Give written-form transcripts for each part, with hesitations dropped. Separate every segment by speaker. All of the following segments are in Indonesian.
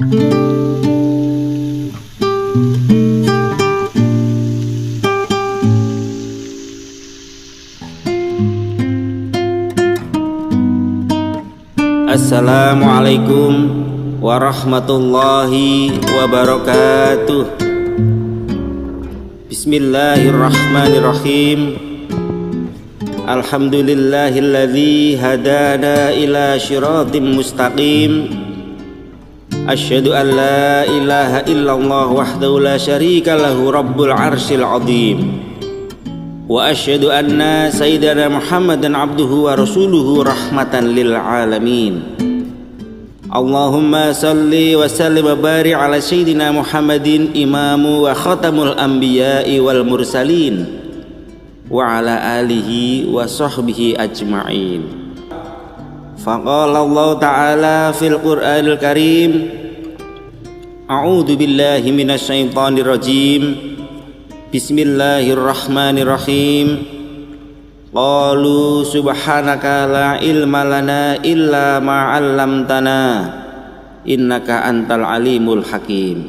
Speaker 1: Assalamualaikum warahmatullahi wabarakatuh. Bismillahirrahmanirrahim. Alhamdulillahilladzi hadana ila syiratim mustaqim. Asyhadu an la ilaha illallah wahdahu la syarika lahu rabbul arsyil azim. Wa asyhadu anna sayyidana Muhammadan abduhu wa rasuluhu rahmatan lil alamin. Allahumma salli wa sallim wa barik ala sayyidina Muhammadin imamu wa khatamul anbiya'i wal mursalin wa ala alihi wa sahbihi ajma'in. Faqala Allah ta'ala fil Qur'anil Karim, a'udzu billahi minasy syaithanir rajim. Bismillahirrahmanirrahim. Qalu subhanaka la ilma lana illa ma 'allamtana innaka antal alimul hakim.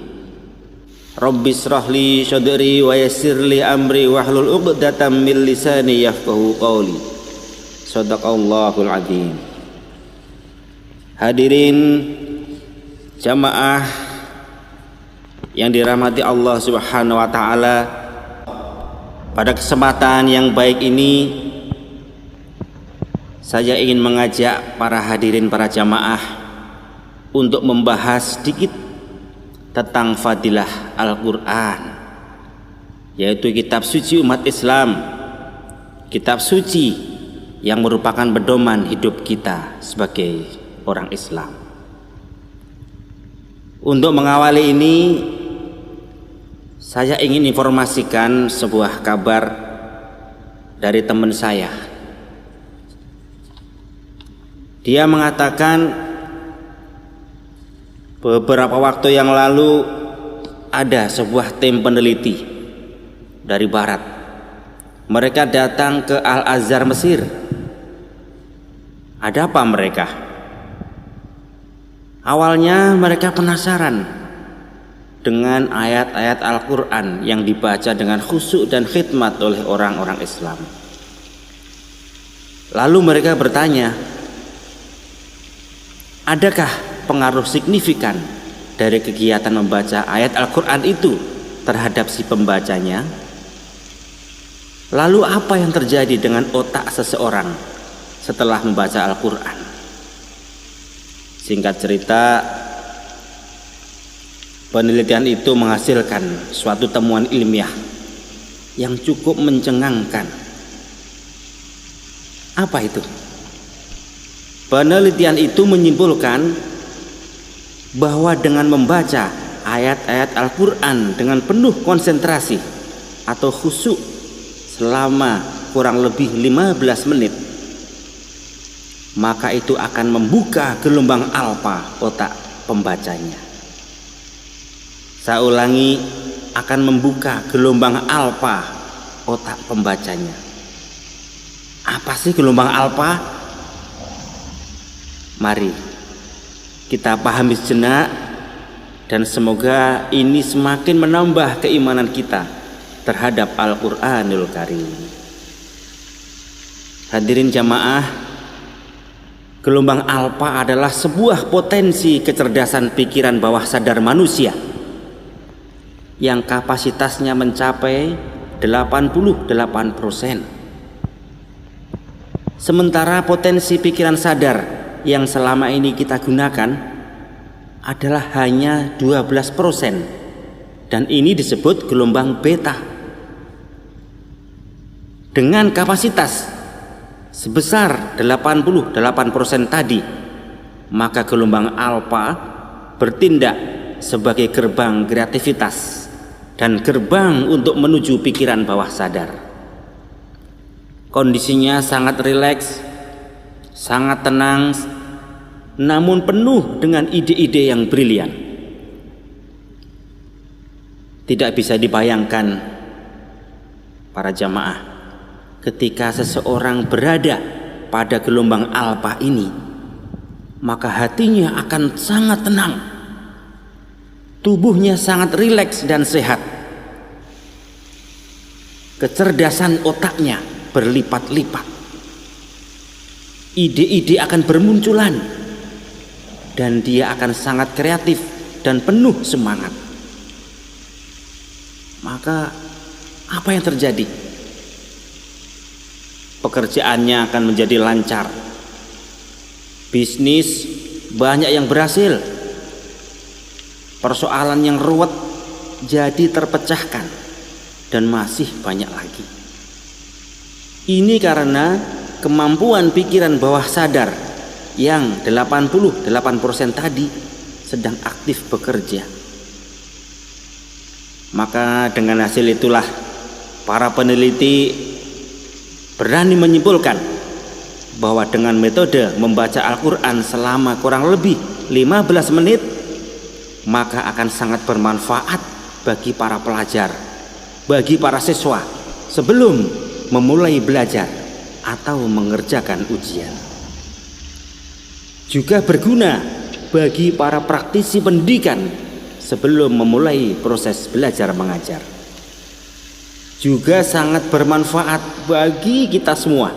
Speaker 1: Rabbis shrahli sadri wa yassirli amri wahlul 'uqdatam min lisani yafqahu qawli. Shadaqallahul azim. Hadirin jamaah yang dirahmati Allah Subhanahu wa taala, pada kesempatan yang baik ini saya ingin mengajak para hadirin, para jamaah untuk membahas sedikit tentang fadilah Al-Quran, yaitu kitab suci umat Islam, kitab suci yang merupakan pedoman hidup kita sebagai orang Islam. Untuk mengawali ini, saya ingin informasikan sebuah kabar dari teman saya. Dia mengatakan beberapa waktu yang lalu ada sebuah tim peneliti dari barat. Mereka datang ke Al-Azhar Mesir. Ada apa mereka? Awalnya mereka penasaran dengan ayat-ayat Al-Quran yang dibaca dengan khusyuk dan khidmat oleh orang-orang Islam. Lalu mereka bertanya, adakah pengaruh signifikan dari kegiatan membaca ayat Al-Quran itu terhadap si pembacanya? Lalu apa yang terjadi dengan otak seseorang setelah membaca Al-Quran? Singkat cerita, penelitian itu menghasilkan suatu temuan ilmiah yang cukup mencengangkan. Apa itu? Penelitian itu menyimpulkan bahwa dengan membaca ayat-ayat Al-Quran dengan penuh konsentrasi atau khusyuk selama kurang lebih 15 menit, maka itu akan membuka gelombang alfa otak pembacanya. Saya ulangi, akan membuka gelombang alfa otak pembacanya. Apa sih gelombang alfa? Mari kita pahami sejenak, dan semoga ini semakin menambah keimanan kita terhadap Al-Quranul Karim. Hadirin jamaah, gelombang alfa adalah sebuah potensi kecerdasan pikiran bawah sadar manusia yang kapasitasnya mencapai 88%. Sementara potensi pikiran sadar yang selama ini kita gunakan adalah hanya 12%, dan ini disebut gelombang beta. Dengan kapasitas sebesar 88% tadi, maka gelombang alfa bertindak sebagai gerbang kreativitas dan gerbang untuk menuju pikiran bawah sadar. Kondisinya sangat rileks, sangat tenang, namun penuh dengan ide-ide yang brilian. Tidak bisa dibayangkan para jamaah, ketika seseorang berada pada gelombang alfa ini, maka hatinya akan sangat tenang, tubuhnya sangat rileks dan sehat. Kecerdasan otaknya berlipat-lipat. Ide-ide akan bermunculan dan dia akan sangat kreatif dan penuh semangat. Maka apa yang terjadi? Pekerjaannya akan menjadi lancar. Bisnis banyak yang berhasil. Persoalan yang ruwet jadi terpecahkan dan masih banyak lagi. Ini karena kemampuan pikiran bawah sadar yang 88% tadi sedang aktif bekerja. Maka dengan hasil itulah para peneliti berani menyimpulkan bahwa dengan metode membaca Al-Quran selama kurang lebih 15 menit maka akan sangat bermanfaat bagi para pelajar, bagi para siswa sebelum memulai belajar atau mengerjakan ujian. Juga berguna bagi para praktisi pendidikan sebelum memulai proses belajar mengajar. Juga sangat bermanfaat bagi kita semua,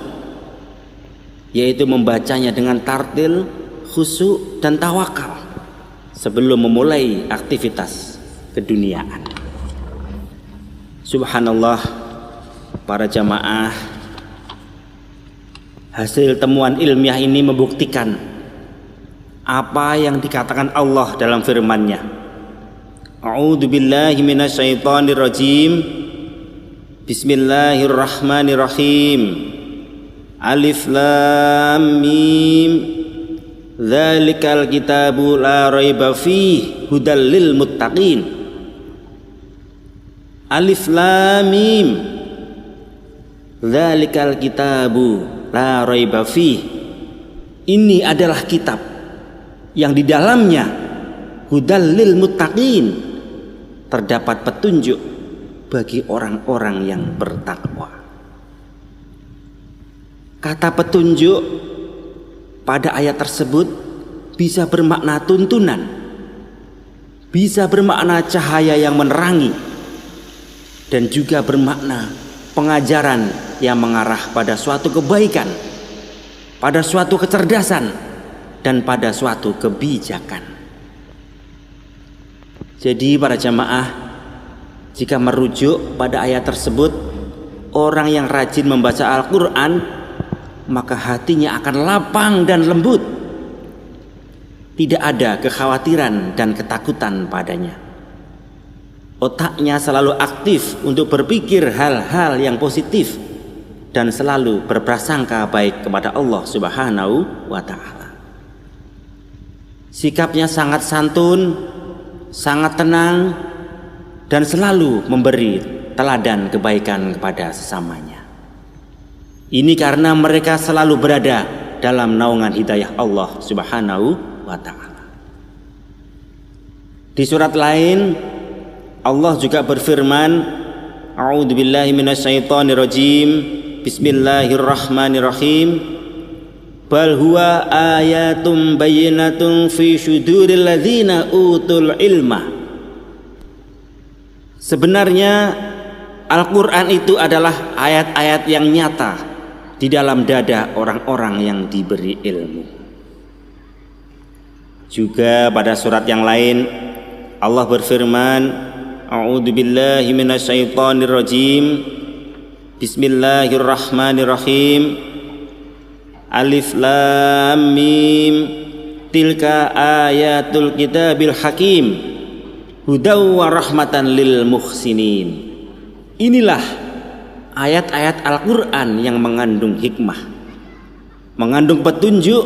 Speaker 1: yaitu membacanya dengan tartil, khusyuk dan tawakal sebelum memulai aktivitas keduniaan. Subhanallah, para jamaah, hasil temuan ilmiah ini membuktikan apa yang dikatakan Allah dalam firman-Nya. A'udzu billahi minasyaitonir rajim. Bismillahirrahmanirrahim. Alif lam mim. Dzalikal kitabu la raiba fihi hudal lil muttaqin. Alif lam mim. Dzalikal kitabu la raiba fihi. Ini adalah kitab yang di dalamnya hudal lil muttaqin, terdapat petunjuk bagi orang-orang yang bertakwa. Kata petunjuk pada ayat tersebut bisa bermakna tuntunan, bisa bermakna cahaya yang menerangi, dan juga bermakna pengajaran yang mengarah pada suatu kebaikan, pada suatu kecerdasan, dan pada suatu kebijakan. Jadi para jamaah, jika merujuk pada ayat tersebut, orang yang rajin membaca Al-Quran maka hatinya akan lapang dan lembut. Tidak ada kekhawatiran dan ketakutan padanya. Otaknya selalu aktif untuk berpikir hal-hal yang positif dan selalu berprasangka baik kepada Allah Subhanahu wa Ta'ala. Sikapnya sangat santun, sangat tenang, dan selalu memberi teladan kebaikan kepada sesamanya. Ini karena mereka selalu berada dalam naungan hidayah Allah Subhanahu wa Ta'ala. Di surat lain Allah juga berfirman, A'udzu billahi minasyaitonir rajim. Bismillahirrahmanirrahim. Bal huwa ayatum bayyinatun fi syuduril ladzina utul ilma. Sebenarnya Al-Quran itu adalah ayat-ayat yang nyata di dalam dada orang-orang yang diberi ilmu. Juga pada surat yang lain Allah berfirman, A'udzu billahi minasyaitonir rajim. Bismillahirrahmanirrahim. Alif lam mim. Tilka ayatul kitabil hakim. Hudaw wa rahmatan lil muhsinin. Inilah ayat-ayat Al-Quran yang mengandung hikmah, mengandung petunjuk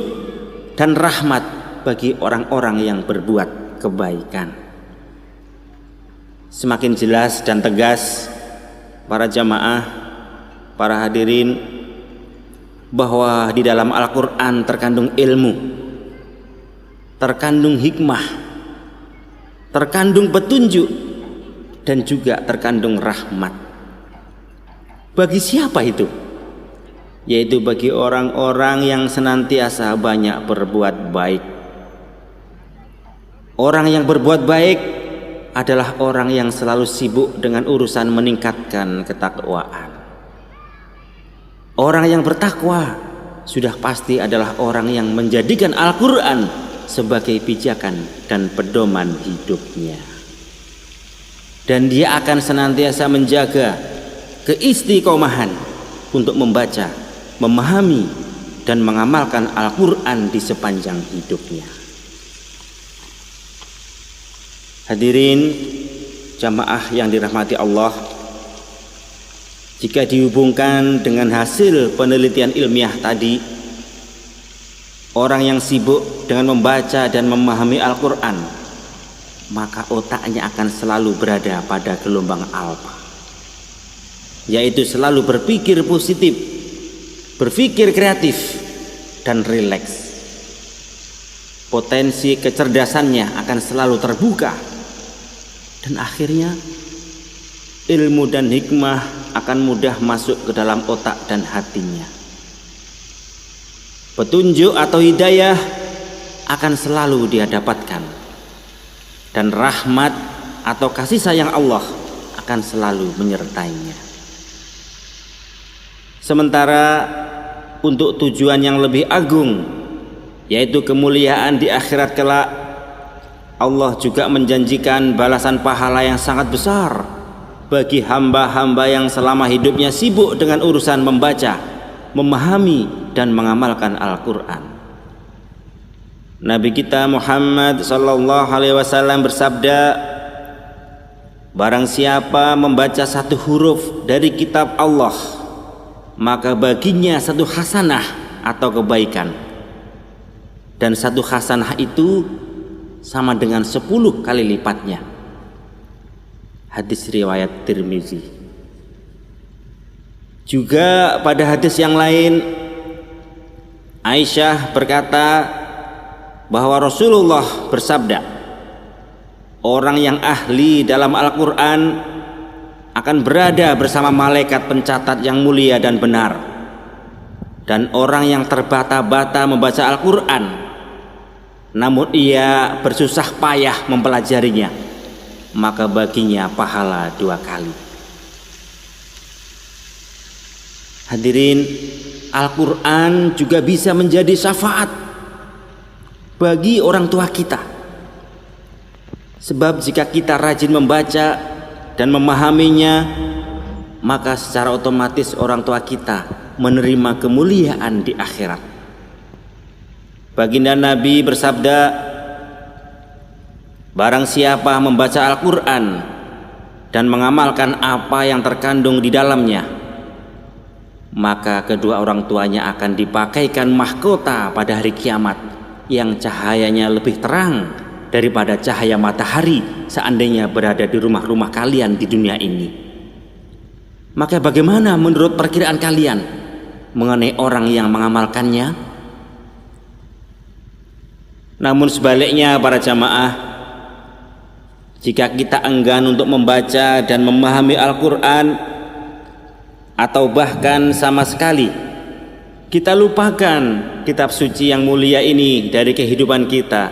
Speaker 1: dan rahmat bagi orang-orang yang berbuat kebaikan. Semakin jelas dan tegas para jamaah, para hadirin, bahwa di dalam Al-Quran terkandung ilmu, terkandung hikmah, terkandung petunjuk, dan juga terkandung rahmat. Bagi siapa itu? Yaitu bagi orang-orang yang senantiasa banyak berbuat baik. Orang yang berbuat baik adalah orang yang selalu sibuk dengan urusan meningkatkan ketakwaan. Orang yang bertakwa sudah pasti adalah orang yang menjadikan Al-Quran sebagai pijakan dan pedoman hidupnya. Dan dia akan senantiasa menjaga keistiqomahan untuk membaca, memahami, dan mengamalkan Al-Quran di sepanjang hidupnya. Hadirin jamaah yang dirahmati Allah, jika dihubungkan dengan hasil penelitian ilmiah tadi, orang yang sibuk dengan membaca dan memahami Al-Quran, maka otaknya akan selalu berada pada gelombang alfa, yaitu selalu berpikir positif, berpikir kreatif, dan rileks. Potensi kecerdasannya akan selalu terbuka, dan akhirnya ilmu dan hikmah akan mudah masuk ke dalam otak dan hatinya. Petunjuk atau hidayah akan selalu dia dapatkan, dan rahmat atau kasih sayang Allah akan selalu menyertainya. Sementara untuk tujuan yang lebih agung, yaitu kemuliaan di akhirat kelak, Allah juga menjanjikan balasan pahala yang sangat besar bagi hamba-hamba yang selama hidupnya sibuk dengan urusan membaca, memahami, dan mengamalkan Al-Quran. Nabi kita Muhammad sallallahu alaihi wasallam bersabda, barang siapa membaca satu huruf dari kitab Allah, maka baginya satu hasanah atau kebaikan, dan satu hasanah itu sama dengan 10 kali lipatnya. Hadis riwayat Tirmizi. Juga pada hadis yang lain, Aisyah berkata bahwa Rasulullah bersabda, orang yang ahli dalam Al-Quran akan berada bersama malaikat pencatat yang mulia dan benar, dan orang yang terbata-bata membaca Al-Quran namun ia bersusah payah mempelajarinya, maka baginya pahala 2 kali. Hadirin, Al-Quran juga bisa menjadi syafaat bagi orang tua kita. Sebab jika kita rajin membaca dan memahaminya, maka secara otomatis orang tua kita menerima kemuliaan di akhirat. Baginda Nabi bersabda, barang siapa membaca Al-Quran dan mengamalkan apa yang terkandung di dalamnya, maka kedua orang tuanya akan dipakaikan mahkota pada hari kiamat yang cahayanya lebih terang daripada cahaya matahari seandainya berada di rumah-rumah kalian di dunia ini. Maka bagaimana menurut perkiraan kalian mengenai orang yang mengamalkannya? Namun sebaliknya para jamaah, jika kita enggan untuk membaca dan memahami Al-Quran, atau bahkan sama sekali kita lupakan kitab suci yang mulia ini dari kehidupan kita,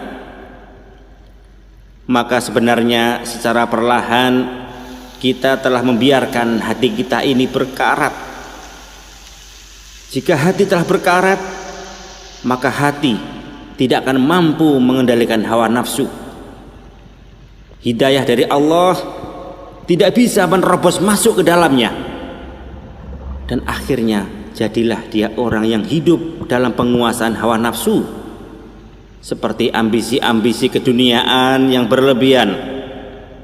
Speaker 1: maka sebenarnya secara perlahan kita telah membiarkan hati kita ini berkarat. Jika hati telah berkarat, maka hati tidak akan mampu mengendalikan hawa nafsu. Hidayah dari Allah tidak bisa menerobos masuk ke dalamnya, dan akhirnya jadilah dia orang yang hidup dalam penguasaan hawa nafsu, seperti ambisi-ambisi keduniaan yang berlebihan,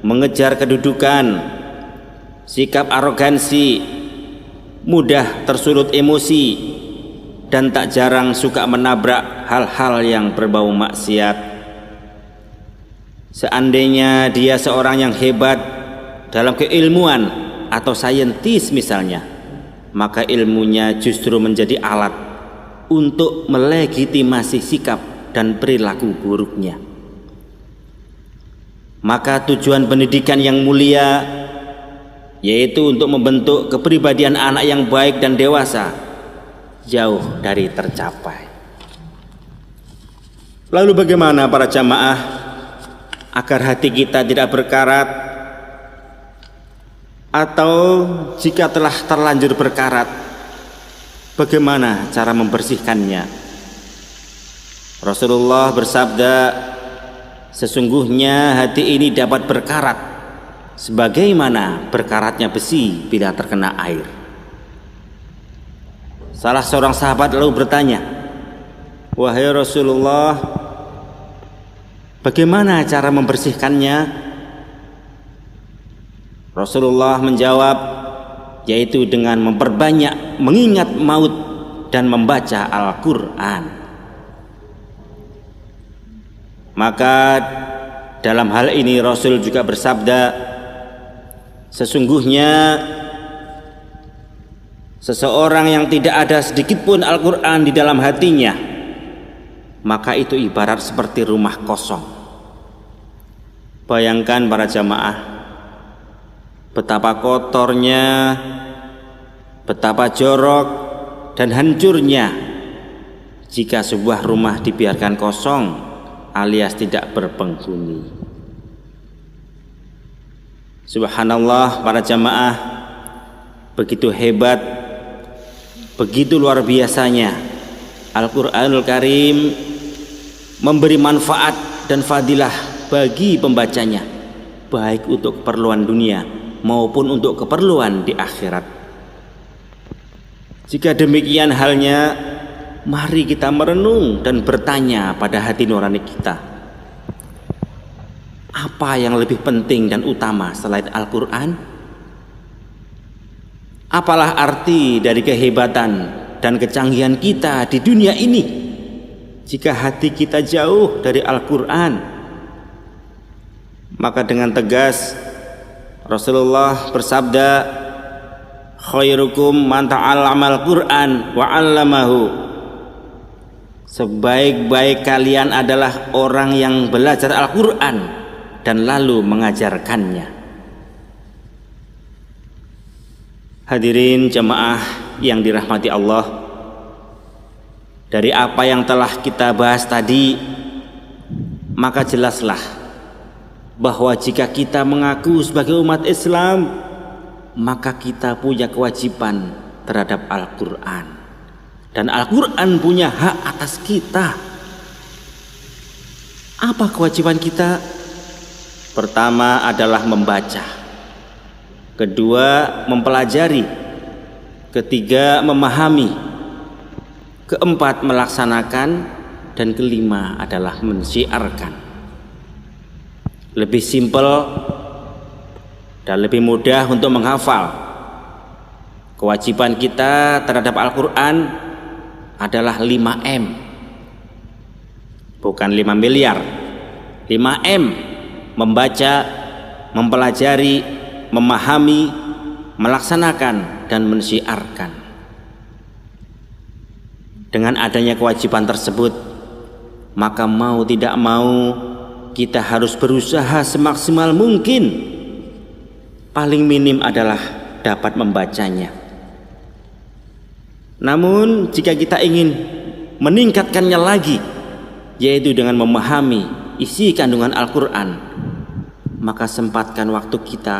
Speaker 1: mengejar kedudukan, sikap arogansi, mudah tersulut emosi, dan tak jarang suka menabrak hal-hal yang berbau maksiat. Seandainya dia seorang yang hebat dalam keilmuan atau saintis misalnya, maka ilmunya justru menjadi alat untuk melegitimasi sikap dan perilaku buruknya. Maka tujuan pendidikan yang mulia, yaitu untuk membentuk kepribadian anak yang baik dan dewasa, jauh dari tercapai. Lalu bagaimana para jamaah agar hati kita tidak berkarat, atau jika telah terlanjur berkarat, bagaimana cara membersihkannya? Rasulullah bersabda, sesungguhnya hati ini dapat berkarat sebagaimana berkaratnya besi bila terkena air. Salah seorang sahabat lalu bertanya, wahai Rasulullah, bagaimana cara membersihkannya? Rasulullah menjawab, yaitu dengan memperbanyak mengingat maut dan membaca Al-Quran. Maka dalam hal ini Rasul juga bersabda, sesungguhnya seseorang yang tidak ada sedikit pun Al-Quran di dalam hatinya, maka itu ibarat seperti rumah kosong. Bayangkan para jamaah, betapa kotornya, betapa jorok dan hancurnya jika sebuah rumah dibiarkan kosong alias tidak berpenghuni. Subhanallah para jamaah, begitu hebat, begitu luar biasanya Al-Quranul Karim memberi manfaat dan fadilah bagi pembacanya, baik untuk keperluan dunia maupun untuk keperluan di akhirat. Jika demikian halnya, mari kita merenung dan bertanya pada hati nurani kita, apa yang lebih penting dan utama selain Al-Quran? Apalah arti dari kehebatan dan kecanggihan kita di dunia ini jika hati kita jauh dari Al-Quran? Maka dengan tegas Rasulullah bersabda, khairukum man ta'allamal Qur'an wa 'allamahu. Sebaik-baik kalian adalah orang yang belajar Al-Quran dan lalu mengajarkannya. Hadirin jemaah yang dirahmati Allah, dari apa yang telah kita bahas tadi, maka jelaslah bahwa jika kita mengaku sebagai umat Islam, maka kita punya kewajiban terhadap Al-Quran. Dan Al-Quran punya hak atas kita. Apa kewajiban kita? Pertama adalah membaca, kedua mempelajari, ketiga memahami, keempat melaksanakan, dan kelima adalah mensyiarkan. Lebih simpel dan lebih mudah untuk menghafal. Kewajiban kita terhadap Al-Quran adalah 5M, bukan 5 miliar. 5M: membaca, mempelajari, memahami, melaksanakan, dan mensyiarkan. Dengan adanya kewajiban tersebut, maka mau tidak mau kita harus berusaha semaksimal mungkin. Paling minim adalah dapat membacanya. Namun jika kita ingin meningkatkannya lagi, yaitu dengan memahami isi kandungan Al-Quran, maka sempatkan waktu kita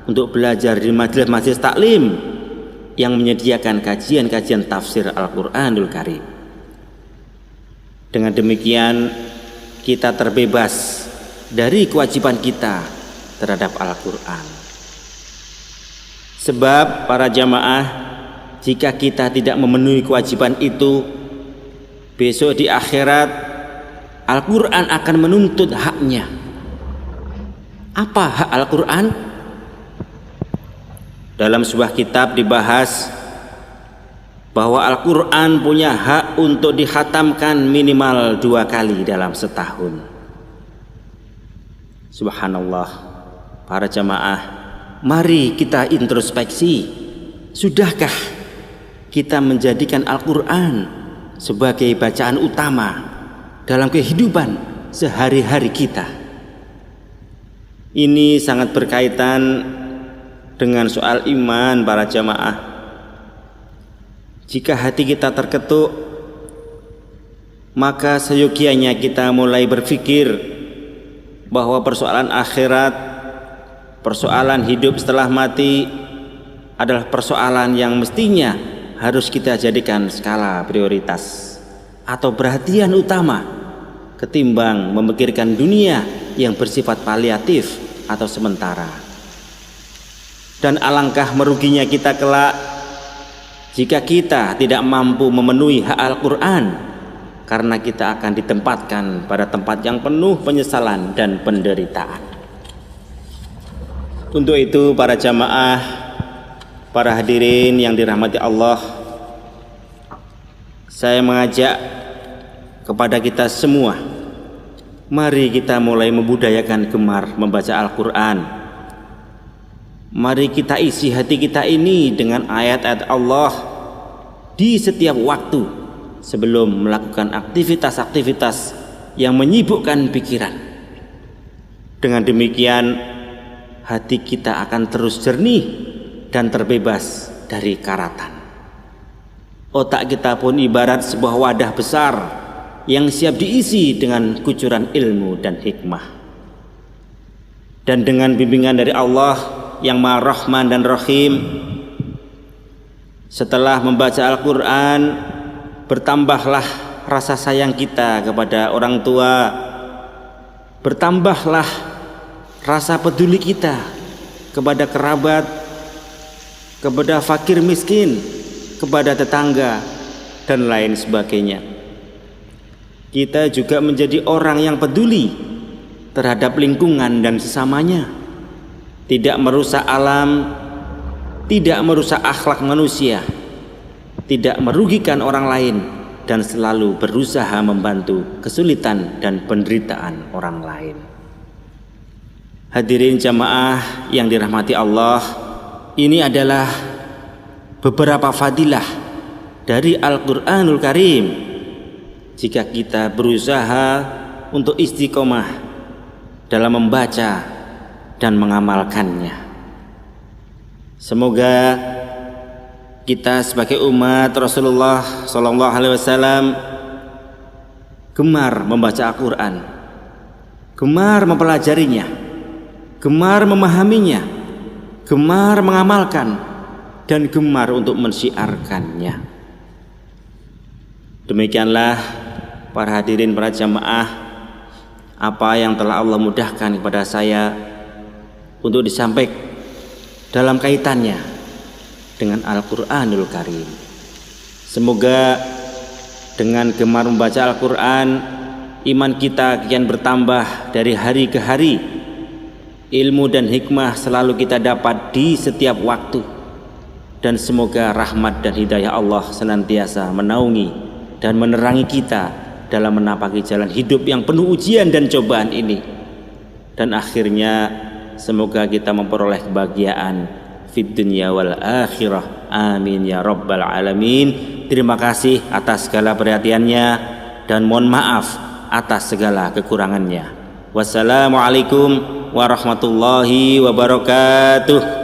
Speaker 1: untuk belajar di majelis-majelis taklim yang menyediakan kajian-kajian tafsir Al-Quranul Karim. Dengan demikian kita terbebas dari kewajiban kita terhadap Al-Quran. Sebab para jamaah, jika kita tidak memenuhi kewajiban itu, besok di akhirat Al-Quran akan menuntut haknya. Apa hak Al-Quran? Dalam sebuah kitab dibahas bahwa Al-Quran punya hak untuk dikhatamkan minimal 2 kali dalam setahun. Subhanallah, para jamaah, mari kita introspeksi. Sudahkah kita menjadikan Al-Quran sebagai bacaan utama dalam kehidupan sehari-hari kita? Ini sangat berkaitan dengan soal iman para jamaah. Jika hati kita terketuk, maka seyogianya kita mulai berpikir bahwa persoalan akhirat, persoalan hidup setelah mati adalah persoalan yang mestinya harus kita jadikan skala prioritas atau perhatian utama ketimbang memikirkan dunia yang bersifat paliatif atau sementara. Dan alangkah meruginya kita kelak jika kita tidak mampu memenuhi hak Al-Quran, karena kita akan ditempatkan pada tempat yang penuh penyesalan dan penderitaan. Untuk itu para jamaah, para hadirin yang dirahmati Allah, saya mengajak kepada kita semua, mari kita mulai membudayakan gemar membaca Al-Quran. Mari kita isi hati kita ini dengan ayat-ayat Allah di setiap waktu sebelum melakukan aktivitas-aktivitas yang menyibukkan pikiran. Dengan demikian hati kita akan terus jernih dan terbebas dari karatan. Otak kita pun ibarat sebuah wadah besar yang siap diisi dengan kucuran ilmu dan hikmah. Dan dengan bimbingan dari Allah yang Maha Rahman dan Rahim, setelah membaca Al-Quran, bertambahlah rasa sayang kita kepada orang tua, bertambahlah rasa peduli kita kepada kerabat, kepada fakir miskin, kepada tetangga, dan lain sebagainya. Kita juga menjadi orang yang peduli terhadap lingkungan dan sesamanya, tidak merusak alam, tidak merusak akhlak manusia, tidak merugikan orang lain, dan selalu berusaha membantu kesulitan dan penderitaan orang lain. Hadirin jamaah yang dirahmati Allah, ini adalah beberapa fadilah dari Al-Quranul Karim jika kita berusaha untuk istiqomah dalam membaca dan mengamalkannya. Semoga kita sebagai umat Rasulullah SAW gemar membaca Al-Quran, gemar mempelajarinya, gemar memahaminya, gemar mengamalkan, dan gemar untuk mensyiarkannya. Demikianlah para hadirin, para jamaah, apa yang telah Allah mudahkan kepada saya untuk disampaikan dalam kaitannya dengan Al-Quranul Karim. Semoga dengan gemar membaca Al-Quran, iman kita kian bertambah dari hari ke hari. Ilmu dan hikmah selalu kita dapat di setiap waktu. Dan semoga rahmat dan hidayah Allah senantiasa menaungi dan menerangi kita dalam menapaki jalan hidup yang penuh ujian dan cobaan ini. Dan akhirnya semoga kita memperoleh kebahagiaan fid dunya wal akhirah. Amin ya rabbal alamin. Terima kasih atas segala perhatiannya dan mohon maaf atas segala kekurangannya. Wassalamualaikum warahmatullahi wabarakatuh.